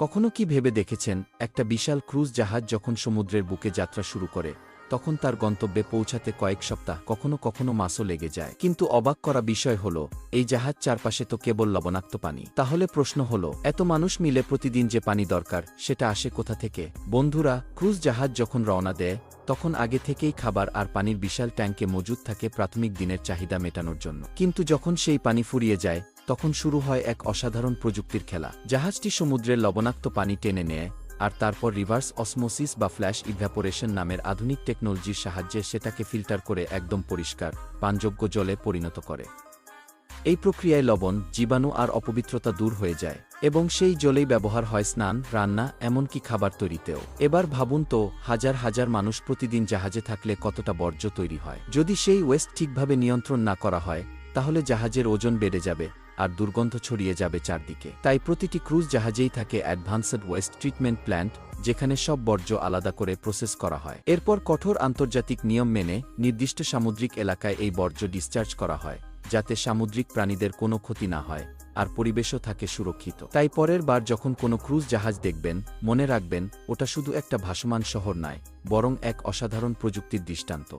কখনো কি ভেবে দেখেছেন একটা বিশাল ক্রুজ জাহাজ যখন সমুদ্রের বুকে যাত্রা শুরু করে তখন তার গন্তব্যে পৌঁছাতে কয়েক সপ্তাহ কখনো কখনো মাসও লেগে যায়, কিন্তু অবাক করা বিষয় হলো এই জাহাজ চারপাশে তো কেবল লবণাক্ত পানি। তাহলে প্রশ্ন হলো, এত মানুষ মিলে প্রতিদিন যে পানি দরকার সেটা আসে কোথা থেকে? বন্ধুরা, ক্রুজ জাহাজ যখন রওনা দেয় তখন আগে থেকেই খাবার আর পানির বিশাল ট্যাঙ্কে মজুদ থাকে প্রাথমিক দিনের চাহিদা মেটানোর জন্য। কিন্তু যখন সেই পানি ফুরিয়ে যায় তখন শুরু হয় এক অসাধারণ প্রযুক্তির খেলা। জাহাজটি সমুদ্রের লবণাক্ত পানি টেনে নেয় আর তারপর রিভার্স অসমোসিস বা ফ্ল্যাশ ইভ্যাপোরেশন নামের আধুনিক টেকনোলজির সাহায্যে সেটাকে ফিল্টার করে একদম পরিষ্কার পানযোগ্য জলে পরিণত করে। এই প্রক্রিয়ায় লবণ, জীবাণু আর অপবিত্রতা দূর হয়ে যায় এবং সেই জলেই ব্যবহার হয় স্নান, রান্না, এমনকি খাবার তৈরিতেও। এবার ভাবুন তো, হাজার হাজার মানুষ প্রতিদিন জাহাজে থাকলে কতটা বর্জ্য তৈরি হয়। যদি সেই ওয়েস্ট ঠিকভাবে নিয়ন্ত্রণ না করা হয় তাহলে জাহাজের ওজন বেড়ে যাবে আর দুর্গন্ধ ছড়িয়ে যাবে চারদিকে। তাই প্রতিটি ক্রুজ জাহাজেই থাকে অ্যাডভান্সড ওয়েস্ট ট্রিটমেন্ট প্ল্যান্ট, যেখানে সব বর্জ্য আলাদা করে প্রসেস করা হয়। এরপর কঠোর আন্তর্জাতিক নিয়ম মেনে নির্দিষ্ট সামুদ্রিক এলাকায় এই বর্জ্য ডিসচার্জ করা হয়, যাতে সামুদ্রিক প্রাণীদের কোনো ক্ষতি না হয় আর পরিবেশও থাকে সুরক্ষিত। তাই পরের বার যখন কোনো ক্রুজ জাহাজ দেখবেন, মনে রাখবেন ওটা শুধু একটা ভাসমান শহর নয়, বরং এক অসাধারণ প্রযুক্তির দৃষ্টান্ত।